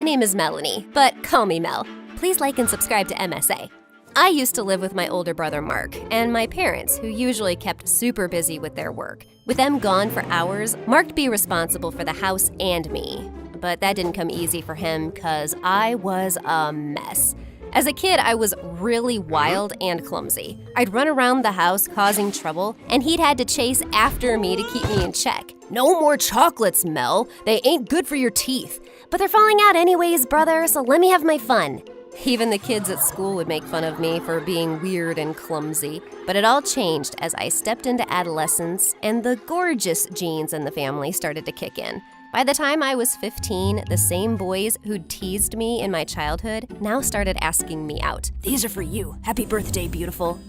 My name is Melanie, but call me Mel. Please like and subscribe to MSA. I used to live with my older brother Mark and my parents, who usually kept super busy with their work. With them gone for hours, Mark'd be responsible for the house and me. But that didn't come easy for him because I was a mess. As a kid, I was really wild and clumsy. I'd run around the house causing trouble, and he'd had to chase after me to keep me in check. No more chocolates, Mel. They ain't good for your teeth. But they're falling out anyways, brother, so let me have my fun. Even the kids at school would make fun of me for being weird and clumsy. But it all changed as I stepped into adolescence and the gorgeous genes in the family started to kick in. By the time I was 15, the same boys who'd teased me in my childhood now started asking me out. These are for you. Happy birthday, beautiful.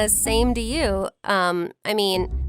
Same to you.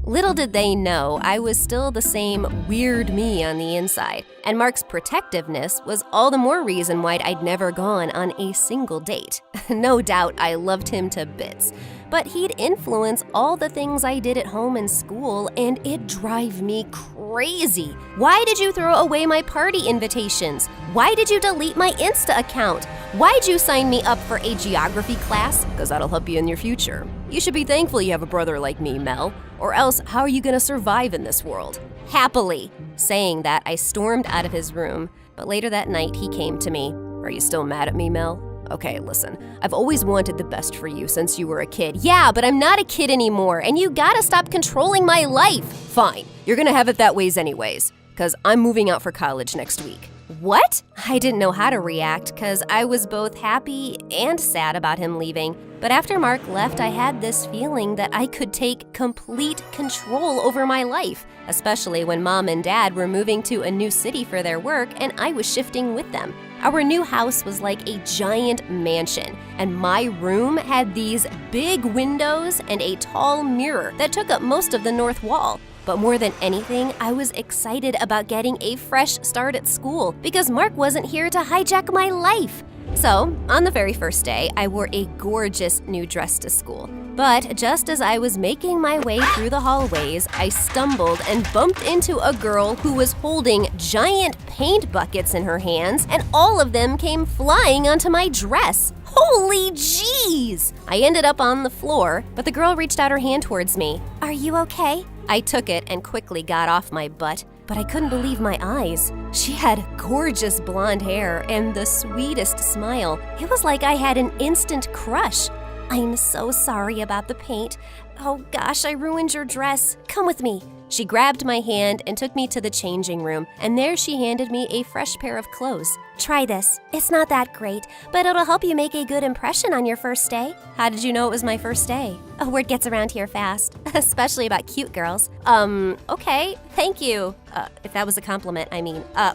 Little did they know I was still the same weird me on the inside. And Mark's protectiveness was all the more reason why I'd never gone on a single date. No doubt I loved him to bits. But he'd influence all the things I did at home and school, and it'd drive me crazy. Why did you throw away my party invitations? Why did you delete my Insta account? Why'd you sign me up for a geography class? Because that'll help you in your future. You should be thankful you have a brother like me, Mel. Or else, how are you gonna survive in this world? Happily. Saying that, I stormed out of his room. But later that night, he came to me. Are you still mad at me, Mel? Okay, listen, I've always wanted the best for you since you were a kid. Yeah, but I'm not a kid anymore, and you gotta stop controlling my life. Fine, you're gonna have it that ways anyways, because I'm moving out for college next week. What? I didn't know how to react because I was both happy and sad about him leaving. But after Mark left, I had this feeling that I could take complete control over my life, especially when Mom and Dad were moving to a new city for their work and I was shifting with them. Our new house was like a giant mansion, and my room had these big windows and a tall mirror that took up most of the north wall. But more than anything, I was excited about getting a fresh start at school because Mark wasn't here to hijack my life. So, on the very first day, I wore a gorgeous new dress to school. But just as I was making my way through the hallways, I stumbled and bumped into a girl who was holding giant paint buckets in her hands, and all of them came flying onto my dress. Holy jeez! I ended up on the floor, but the girl reached out her hand towards me. Are you okay? I took it and quickly got off my butt, but I couldn't believe my eyes. She had gorgeous blonde hair and the sweetest smile. It was like I had an instant crush. I'm so sorry about the paint. Oh gosh, I ruined your dress. Come with me. She grabbed my hand and took me to the changing room, and there she handed me a fresh pair of clothes. Try this. It's not that great, but it'll help you make a good impression on your first day. How did you know it was my first day? A word gets around here fast, especially about cute girls. Okay, thank you. If that was a compliment,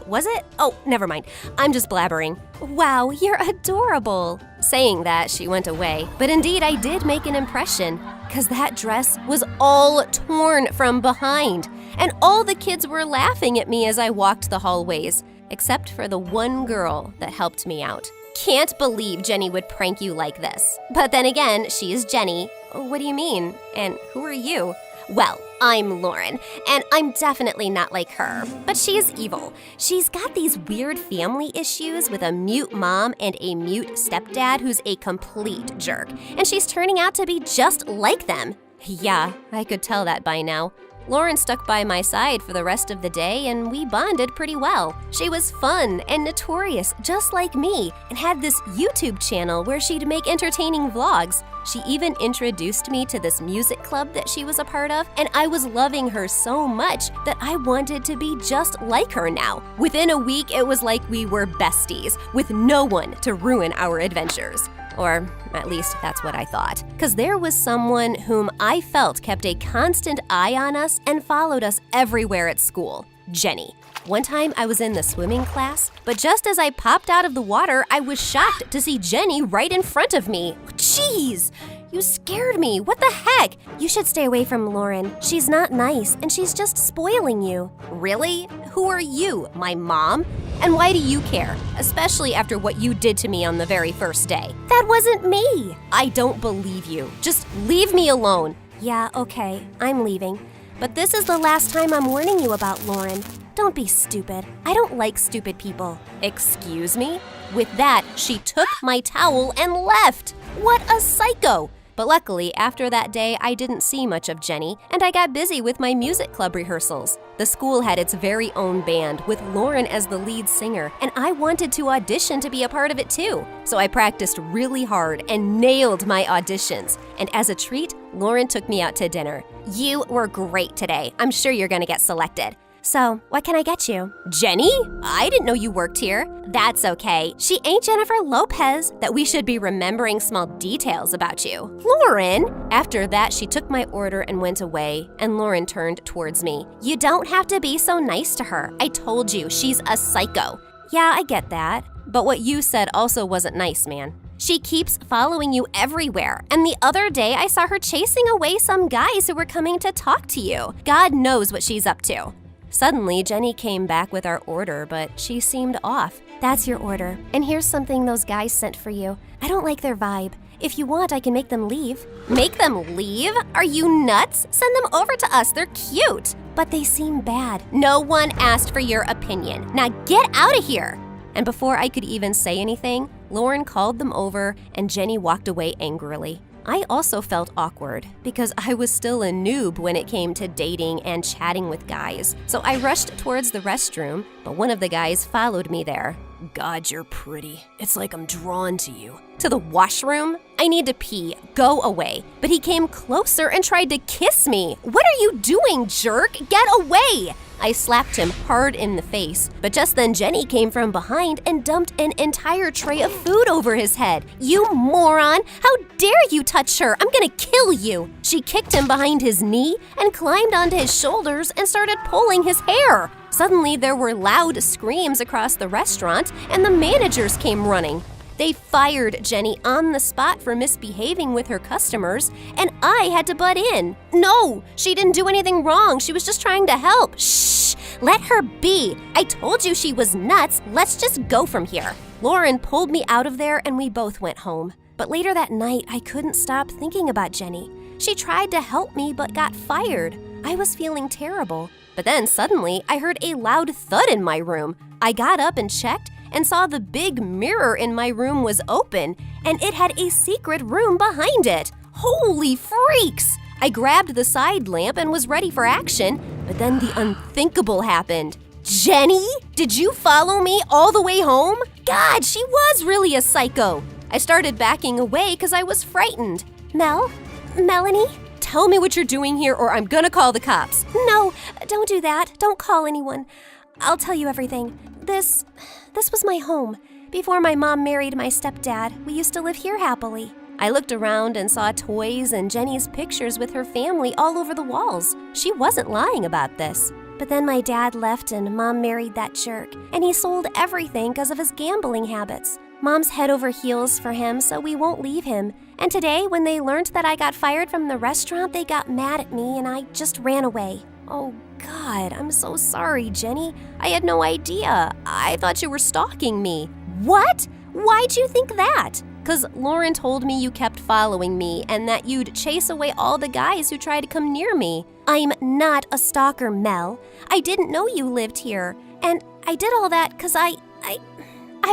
was it? Oh, never mind. I'm just blabbering. Wow, you're adorable. Saying that, she went away. But indeed, I did make an impression, because that dress was all torn from behind. And all the kids were laughing at me as I walked the hallways, except for the one girl that helped me out. Can't believe Jenny would prank you like this. But then again, she is Jenny. What do you mean? And who are you? Well, I'm Lauren, and I'm definitely not like her, but she is evil. She's got these weird family issues with a mute mom and a mute stepdad who's a complete jerk, and she's turning out to be just like them. Yeah, I could tell that by now. Lauren stuck by my side for the rest of the day, and we bonded pretty well. She was fun and notorious, just like me, and had this YouTube channel where she'd make entertaining vlogs. She even introduced me to this music club that she was a part of, and I was loving her so much that I wanted to be just like her now. Within a week, it was like we were besties, with no one to ruin our adventures. Or at least that's what I thought. Because there was someone whom I felt kept a constant eye on us and followed us everywhere at school. Jenny. One time I was in the swimming class, but just as I popped out of the water, I was shocked to see Jenny right in front of me. Jeez, you scared me. What the heck? You should stay away from Lauren. She's not nice, and she's just spoiling you. Really? Who are you, my mom? And why do you care? Especially after what you did to me on the very first day. That wasn't me. I don't believe you. Just leave me alone. Yeah, okay, I'm leaving. But this is the last time I'm warning you about Lauren. Don't be stupid. I don't like stupid people. Excuse me? With that, she took my towel and left. What a psycho! But luckily, after that day, I didn't see much of Jenny, and I got busy with my music club rehearsals. The school had its very own band, with Lauren as the lead singer, and I wanted to audition to be a part of it too. So I practiced really hard and nailed my auditions. And as a treat, Lauren took me out to dinner. You were great today. I'm sure you're gonna get selected. So, what can I get you? Jenny? I didn't know you worked here. That's okay. She ain't Jennifer Lopez, that we should be remembering small details about you. Lauren? After that, she took my order and went away, and Lauren turned towards me. You don't have to be so nice to her. I told you, she's a psycho. Yeah, I get that. But what you said also wasn't nice, man. She keeps following you everywhere, and the other day I saw her chasing away some guys who were coming to talk to you. God knows what she's up to. Suddenly, Jenny came back with our order, but she seemed off. That's your order, and here's something those guys sent for you. I don't like their vibe. If you want, I can make them leave. Make them leave? Are you nuts? Send them over to us, they're cute. But they seem bad. No one asked for your opinion. Now get out of here! And before I could even say anything, Lauren called them over, and Jenny walked away angrily. I also felt awkward because I was still a noob when it came to dating and chatting with guys. So I rushed towards the restroom, but one of the guys followed me there. God, you're pretty. It's like I'm drawn to you. To the washroom? I need to pee. Go away. But he came closer and tried to kiss me. What are you doing, jerk? Get away! I slapped him hard in the face, but just then Jenny came from behind and dumped an entire tray of food over his head. You moron! How dare you touch her? I'm gonna kill you! She kicked him behind his knee and climbed onto his shoulders and started pulling his hair. Suddenly, there were loud screams across the restaurant, and the managers came running. They fired Jenny on the spot for misbehaving with her customers, and I had to butt in. No, she didn't do anything wrong. She was just trying to help. Shh, let her be. I told you she was nuts. Let's just go from here. Lauren pulled me out of there, and we both went home. But later that night, I couldn't stop thinking about Jenny. She tried to help me, but got fired. I was feeling terrible. But then suddenly, I heard a loud thud in my room. I got up and checked, and saw the big mirror in my room was open, and it had a secret room behind it. Holy freaks! I grabbed the side lamp and was ready for action, but then the unthinkable happened. Jenny, did you follow me all the way home? God, she was really a psycho. I started backing away because I was frightened. Melanie? Tell me what you're doing here or I'm gonna call the cops. No, don't do that. Don't call anyone. I'll tell you everything. This was my home. Before my mom married my stepdad, we used to live here happily. I looked around and saw toys and Jenny's pictures with her family all over the walls. She wasn't lying about this. But then my dad left and Mom married that jerk, and he sold everything because of his gambling habits. Mom's head over heels for him, so we won't leave him. And today, when they learned that I got fired from the restaurant, they got mad at me and I just ran away. Oh, God, I'm so sorry, Jenny. I had no idea. I thought you were stalking me. What? Why'd you think that? 'Cause Lauren told me you kept following me and that you'd chase away all the guys who tried to come near me. I'm not a stalker, Mel. I didn't know you lived here. And I did all that 'cause I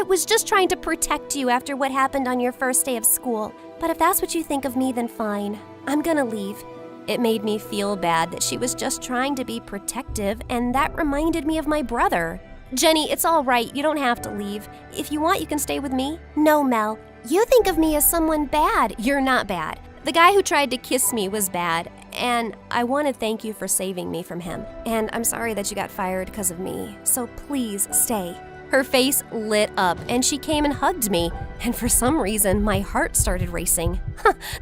was just trying to protect you after what happened on your first day of school. But if that's what you think of me, then fine. I'm gonna leave. It made me feel bad that she was just trying to be protective, and that reminded me of my brother. Jenny, it's all right. You don't have to leave. If you want, you can stay with me. No, Mel. You think of me as someone bad. You're not bad. The guy who tried to kiss me was bad, and I want to thank you for saving me from him. And I'm sorry that you got fired because of me, so please stay. Her face lit up, and she came and hugged me, and for some reason, my heart started racing.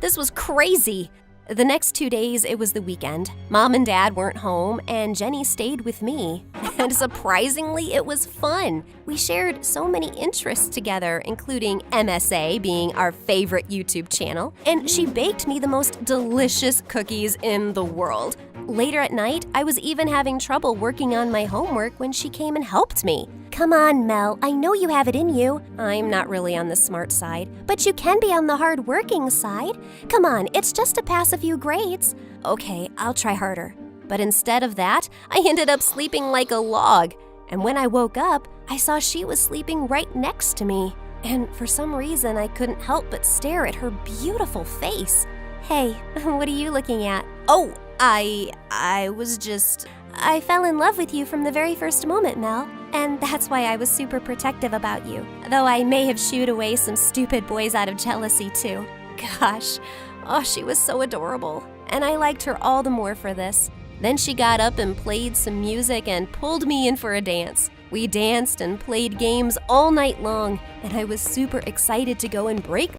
This was crazy. The next 2 days, it was the weekend. Mom and Dad weren't home, and Jenny stayed with me. And surprisingly, it was fun. We shared so many interests together, including MSA being our favorite YouTube channel, and she baked me the most delicious cookies in the world. Later at night, I was even having trouble working on my homework when she came and helped me. Come on, Mel, I know you have it in you. I'm not really on the smart side, but you can be on the hard-working side. Come on, it's just to pass a few grades. Okay, I'll try harder. But instead of that, I ended up sleeping like a log. And when I woke up, I saw she was sleeping right next to me. And for some reason, I couldn't help but stare at her beautiful face. Hey, what are you looking at? Oh, I fell in love with you from the very first moment, Mel. And that's why I was super protective about you. Though I may have shooed away some stupid boys out of jealousy, too. Gosh, oh, she was so adorable. And I liked her all the more for this. Then she got up and played some music and pulled me in for a dance. We danced and played games all night long, and I was super excited to go and break